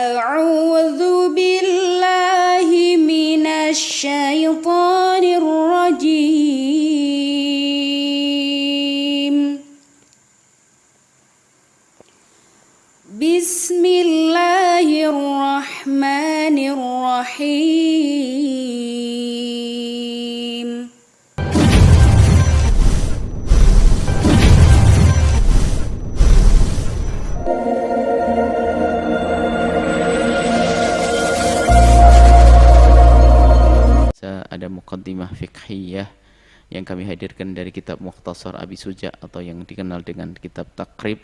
أعوذ بالله من الشيطان الرجيم بسم الله الرحمن الرحيم Ada muqaddimah fiqhiyah yang kami hadirkan dari kitab Mukhtasar Abi Suja atau yang dikenal dengan kitab Taqrib.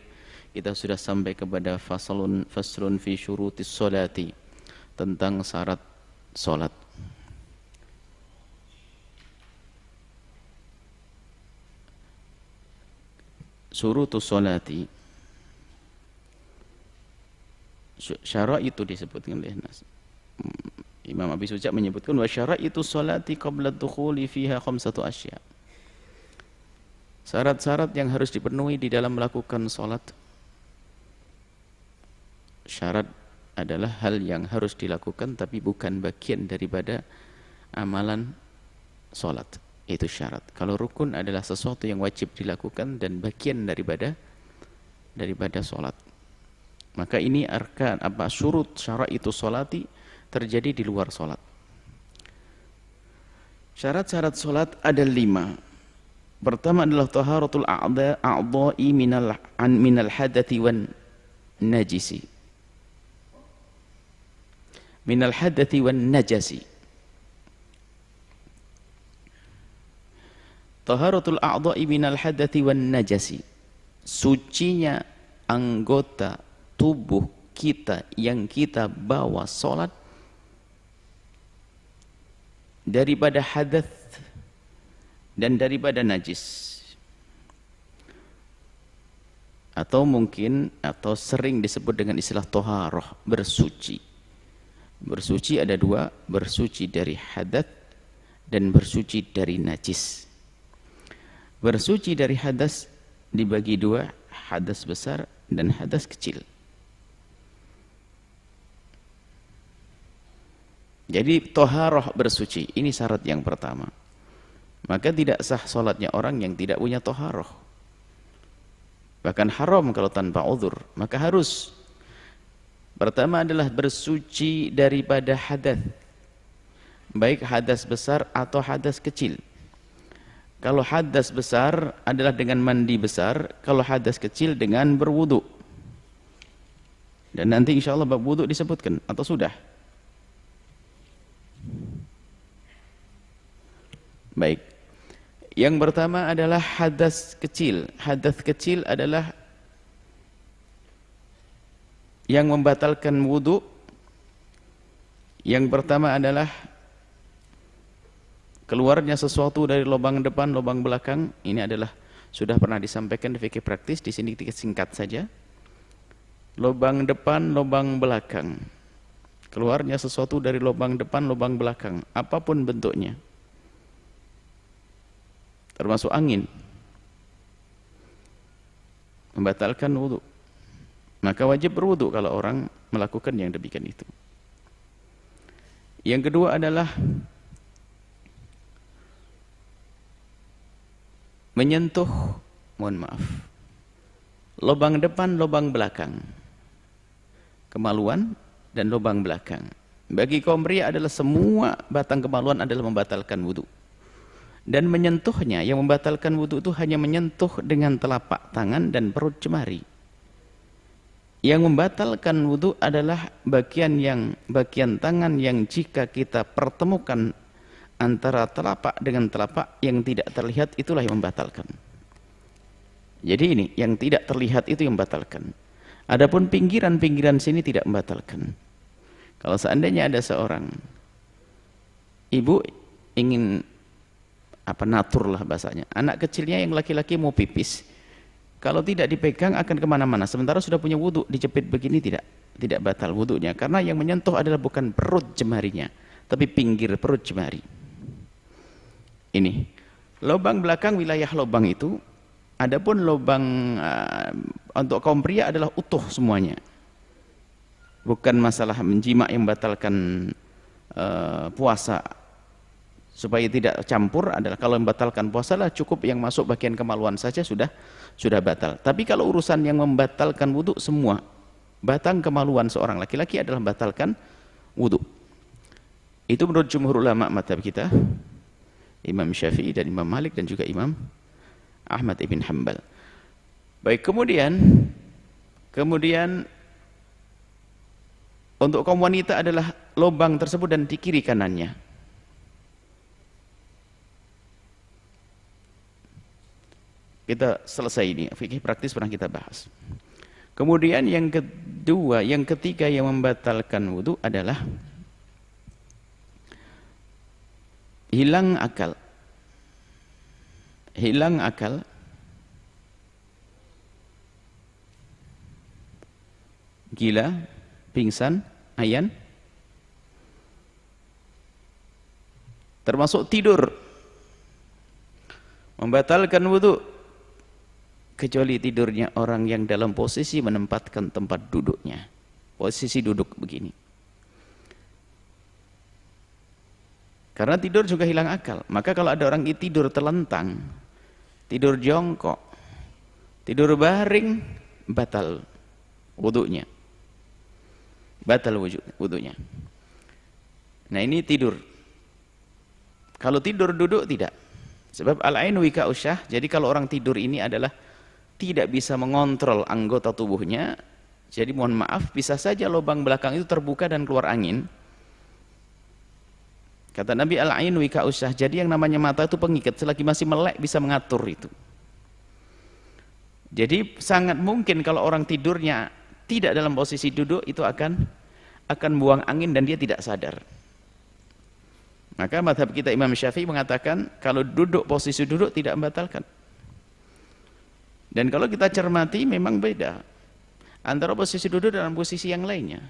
Kita sudah sampai kepada faslun fi syurutis sholati, tentang syarat salat. Syurutus sholati, syarat itu disebutkan oleh Nas. Imam Abi Suja menyebutkan wa syaraitu sholati qabla dukhuli fiha khamsatu asya. Syarat-syarat yang harus dipenuhi di dalam melakukan salat. Syarat adalah hal yang harus dilakukan tapi bukan bagian daripada amalan salat. Itu syarat. Kalau rukun adalah sesuatu yang wajib dilakukan dan bagian daripada salat. Maka ini arkan syurut syaraitu sholati terjadi di luar solat. Syarat-syarat solat ada 5. Pertama adalah taharatul a'dha'i minal hadathi wan najisi. Minal hadathi wan najasi. Taharatul a'dha'i minal hadathi wan najasi. Sucinya anggota tubuh kita yang kita bawa solat daripada hadath dan daripada najis, atau mungkin atau sering disebut dengan istilah toharoh, bersuci. Bersuci ada 2, bersuci dari hadath dan bersuci dari najis. Bersuci dari hadas dibagi 2, hadas besar dan hadas kecil. Jadi toharoh bersuci, ini syarat yang pertama. Maka tidak sah solatnya orang yang tidak punya toharoh. Bahkan haram kalau tanpa uzur. Maka harus. Pertama adalah bersuci daripada hadas. Baik hadas besar atau hadas kecil. Kalau hadas besar adalah dengan mandi besar. Kalau hadas kecil dengan berwudu. Dan nanti insya Allah bab wudu disebutkan atau sudah. Baik. Yang pertama adalah hadas kecil. Hadas kecil adalah yang membatalkan wudu. Yang pertama adalah keluarnya sesuatu dari lubang depan, lubang belakang. Ini adalah sudah pernah disampaikan di fikih praktis, di sini singkat saja. Lubang depan, lubang belakang. Keluarnya sesuatu dari lubang depan, lubang belakang, apapun bentuknya. Termasuk angin. Membatalkan wudu. Maka wajib berwudu kalau orang melakukan yang demikian itu. Yang kedua adalah menyentuh, lubang depan, lubang belakang. Kemaluan dan lubang belakang. Bagi kaum pria adalah semua batang kemaluan adalah membatalkan wudu. Dan menyentuhnya, yang membatalkan wudu itu hanya menyentuh dengan telapak tangan dan perut jemari. Yang membatalkan wudu adalah bagian tangan yang jika kita pertemukan antara telapak dengan telapak yang tidak terlihat, itulah yang membatalkan. Jadi ini yang tidak terlihat itu yang membatalkan. Adapun pinggiran-pinggiran sini tidak membatalkan. Kalau seandainya ada seorang ibu ingin natur lah bahasanya, anak kecilnya yang laki-laki mau pipis, kalau tidak dipegang akan kemana-mana, sementara sudah punya wudu, dijepit begini tidak batal wudunya, karena yang menyentuh adalah bukan perut jemarinya, tapi pinggir perut jemari. Ini lubang belakang, wilayah lubang itu. Adapun lubang untuk kaum pria adalah utuh semuanya. bukan masalah menjima yang membatalkan puasa supaya tidak campur, adalah kalau membatalkan puasa lah cukup yang masuk bagian kemaluan saja sudah batal. Tapi kalau urusan yang membatalkan wudu semua, batang kemaluan seorang laki-laki adalah membatalkan wudu. Itu menurut jumhur ulama mazhab kita, Imam Syafi'i dan Imam Malik dan juga Imam Ahmad ibn Hanbal. Baik, kemudian untuk kaum wanita adalah lubang tersebut dan di kiri kanannya. Kita selesai ini, fikih praktis pernah kita bahas. Kemudian yang kedua, yang ketiga yang membatalkan wudu adalah hilang akal. Hilang akal gila, pingsan, ayan, termasuk tidur, membatalkan wudu kecuali tidurnya orang yang dalam posisi menempatkan tempat duduknya, posisi duduk begini. Karena tidur juga hilang akal. Maka kalau ada orang tidur telentang, tidur jongkok, tidur baring, batal wudunya. Batal wudunya. Nah ini tidur. Kalau tidur duduk tidak. Sebab al-ainu wika usyah. Jadi kalau orang tidur ini adalah tidak bisa mengontrol anggota tubuhnya. Jadi mohon maaf, bisa saja lubang belakang itu terbuka dan keluar angin. Kata Nabi, al-ainu wika usyah. Jadi yang namanya mata itu pengikat. Selagi masih melek bisa mengatur itu. Jadi sangat mungkin kalau orang tidurnya tidak dalam posisi duduk, itu akan buang angin dan dia tidak sadar. Maka mazhab kita Imam Syafi'i mengatakan kalau duduk, posisi duduk tidak membatalkan. Dan kalau kita cermati memang beda antara posisi duduk dan posisi yang lainnya.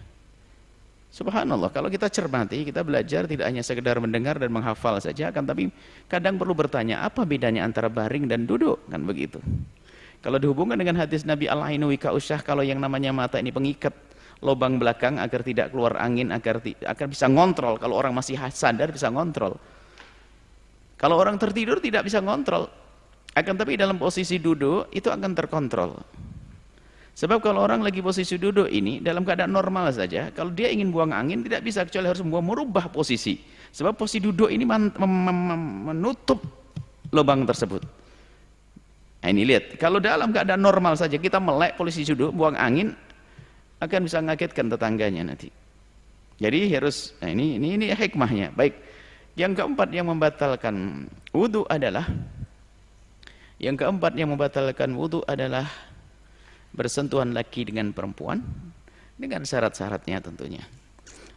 Subhanallah, kalau kita cermati, kita belajar tidak hanya sekedar mendengar dan menghafal saja, akan tapi kadang perlu bertanya apa bedanya antara baring dan duduk, kan begitu. Kalau dihubungkan dengan hadis Nabi al-ainu wika usyah, kalau yang namanya mata ini pengikat lubang belakang agar tidak keluar angin, agar bisa ngontrol. Kalau orang masih sadar bisa ngontrol. Kalau orang tertidur tidak bisa ngontrol. Akan tapi dalam posisi duduk itu akan terkontrol. Sebab kalau orang lagi posisi duduk ini dalam keadaan normal saja, kalau dia ingin buang angin tidak bisa, kecuali harus merubah posisi. Sebab posisi duduk ini menutup lubang tersebut. Nah, ini lihat, kalau dalam keadaan normal saja kita melek posisi duduk, buang angin, akan bisa mengagetkan tetangganya nanti. Jadi harus, nah ini hikmahnya. Baik, yang keempat yang membatalkan wudu adalah bersentuhan laki dengan perempuan dengan syarat-syaratnya tentunya.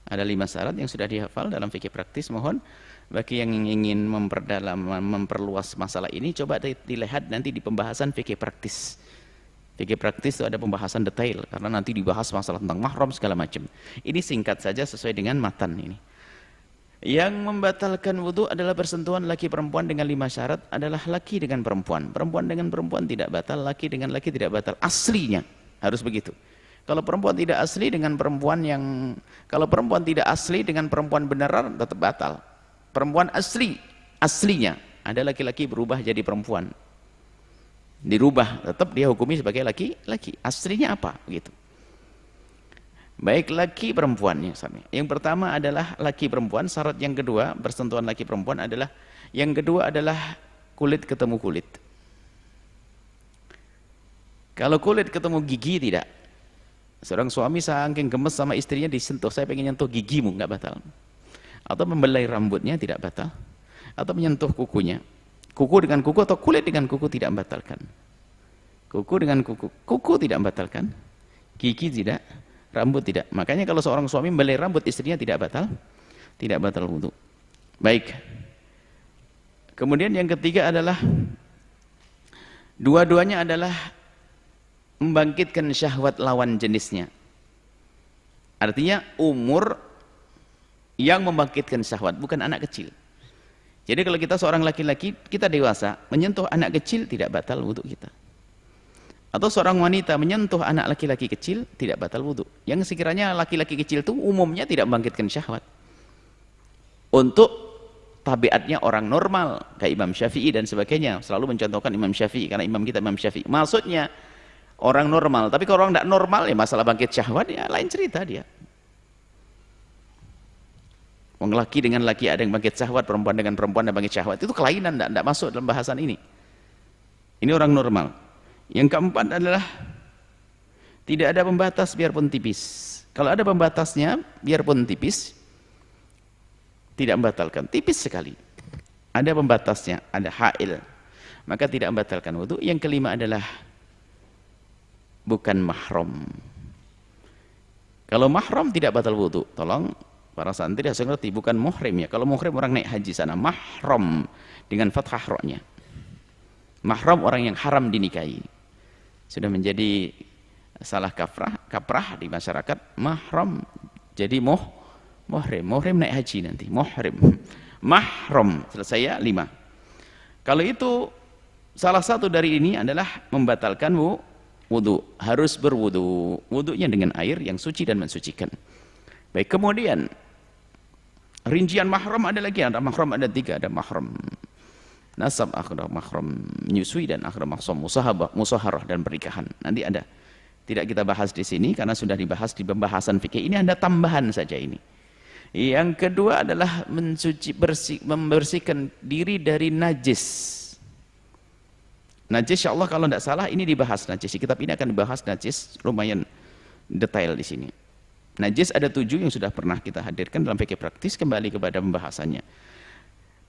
Ada 5 syarat yang sudah dihafal dalam fikih praktis. Mohon bagi yang ingin memperluas masalah ini, coba dilihat nanti di pembahasan fikih praktis. Fikih praktis itu ada pembahasan detail, karena nanti dibahas masalah tentang mahram segala macam. Ini singkat saja sesuai dengan matan ini. Yang membatalkan wudu adalah bersentuhan laki perempuan dengan 5 syarat, adalah laki dengan perempuan. Perempuan dengan perempuan tidak batal, laki dengan laki tidak batal. Aslinya harus begitu. Kalau perempuan tidak asli dengan perempuan kalau perempuan tidak asli dengan perempuan beneran tetap batal. Perempuan aslinya ada laki-laki berubah jadi perempuan, dirubah, tetap dia hukumi sebagai laki-laki. Aslinya apa? Begitu. Baik, laki perempuannya. Yang pertama adalah laki perempuan. Syarat yang kedua bersentuhan laki perempuan adalah kulit ketemu kulit. Kalau kulit ketemu gigi tidak. Seorang suami saking gemes sama istrinya disentuh, saya pengen nyentuh gigimu, nggak batal. Atau membelai rambutnya tidak batal, atau menyentuh kukunya, kuku dengan kuku atau kulit dengan kuku tidak membatalkan. Kuku dengan kuku tidak membatalkan, gigi tidak, rambut tidak. Makanya kalau seorang suami membelai rambut istrinya tidak batal wudu. Baik. Kemudian yang ketiga adalah dua-duanya adalah membangkitkan syahwat lawan jenisnya. Artinya umur yang membangkitkan syahwat, bukan anak kecil. Jadi kalau kita seorang laki-laki, kita dewasa, menyentuh anak kecil tidak batal wudu kita. Atau seorang wanita menyentuh anak laki-laki kecil, tidak batal wudu. Yang sekiranya laki-laki kecil itu umumnya tidak membangkitkan syahwat. Untuk tabiatnya orang normal, kayak Imam Syafi'i dan sebagainya. Selalu mencontohkan Imam Syafi'i, karena imam kita Imam Syafi'i. Maksudnya, orang normal. Tapi kalau orang tidak normal, ya masalah bangkit syahwat, ya lain cerita dia. Wong laki dengan laki ada yang bangkit syahwat, perempuan dengan perempuan ada bangkit syahwat. Itu kelainan, tidak masuk dalam bahasan ini. Ini orang normal. Yang keempat adalah tidak ada pembatas biarpun tipis. Kalau ada pembatasnya biarpun tipis, tidak membatalkan. Tipis sekali. Ada pembatasnya, ada hail, maka tidak membatalkan wudu. Yang kelima adalah bukan mahram. Kalau mahram tidak batal wudu. Tolong para santri harus ngerti, bukan muhrim ya. Kalau muhrim orang naik haji sana, mahram dengan fathah ra-nya. Mahram orang yang haram dinikahi. Sudah menjadi salah kaprah di masyarakat. Mahram jadi muhrim naik haji nanti, muhrim. Mahram selesai ya, 5. Kalau itu salah satu dari ini adalah membatalkan wudu, harus berwudu, wudunya dengan air yang suci dan mensucikan. Baik, kemudian rincian mahram ada lagi, ada mahram ada 3, ada mahram nasab, akhir mahram nyusui, dan akhir mahram musaharah dan pernikahan. Nanti ada. Tidak kita bahas di sini karena sudah dibahas di pembahasan fikih. Ini ada tambahan saja ini. Yang kedua adalah membersihkan diri dari najis. Najis insyaallah kalau tidak salah ini dibahas najis. Di kitab ini akan dibahas najis lumayan detail di sini. Najis ada 7 yang sudah pernah kita hadirkan dalam fikih praktis, kembali kepada pembahasannya.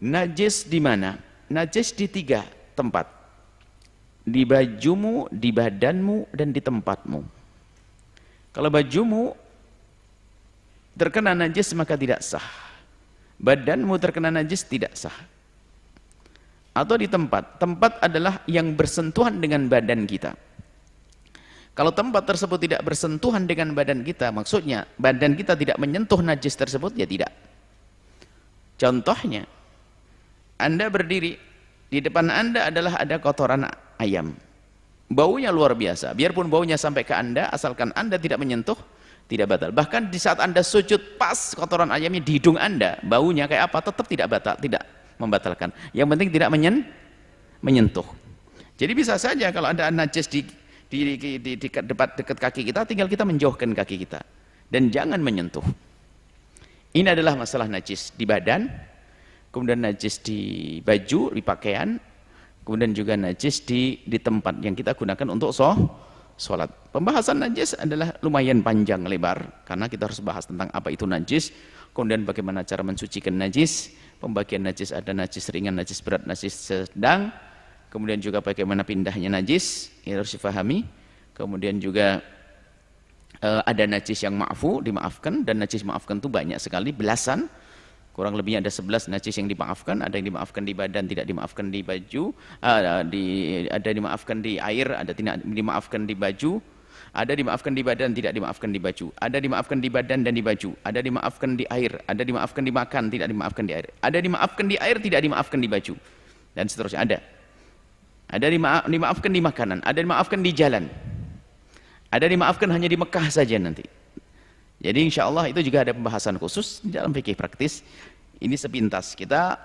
Najis di mana? Najis di 3 tempat. Di bajumu, di badanmu, dan di tempatmu. Kalau bajumu terkena najis maka tidak sah. Badanmu terkena najis tidak sah. Atau di tempat. Tempat adalah yang bersentuhan dengan badan kita. Kalau tempat tersebut tidak bersentuhan dengan badan kita, maksudnya badan kita tidak menyentuh najis tersebut, ya tidak. Contohnya, Anda berdiri, di depan Anda adalah ada kotoran ayam. Baunya luar biasa. Biarpun baunya sampai ke Anda, asalkan Anda tidak menyentuh, tidak batal. Bahkan di saat Anda sujud, pas kotoran ayamnya di hidung Anda, baunya kayak apa, tetap tidak batal, tidak membatalkan. Yang penting tidak menyentuh. Jadi bisa saja kalau ada najis di dekat kaki kita, tinggal kita menjauhkan kaki kita. Dan jangan menyentuh. Ini adalah masalah najis di badan, kemudian najis di baju, di pakaian, kemudian juga najis di tempat yang kita gunakan untuk sholat. Pembahasan najis adalah lumayan panjang lebar, karena kita harus bahas tentang apa itu najis, kemudian bagaimana cara mensucikan najis, pembagian najis, ada najis ringan, najis berat, najis sedang, kemudian juga bagaimana pindahnya najis, ini harus difahami. Kemudian juga ada najis yang ma'fu, dimaafkan, dan najis maafkan itu banyak sekali, belasan, kurang lebihnya ada 11 najis yang dimaafkan. Ada yang dimaafkan di badan, tidak dimaafkan di baju, ada dimaafkan di air, ada tidak dimaafkan di baju, ada dimaafkan di badan, tidak dimaafkan di baju, ada dimaafkan di badan dan di baju, ada dimaafkan di air, ada dimaafkan di makan, tidak dimaafkan di air, ada dimaafkan di air, tidak dimaafkan di baju, dan seterusnya. Ada dimaafkan di makanan, ada dimaafkan di jalan, ada dimaafkan hanya di Mekah saja nanti. Jadi insya Allah itu juga ada pembahasan khusus di dalam fikih praktis. Ini sepintas kita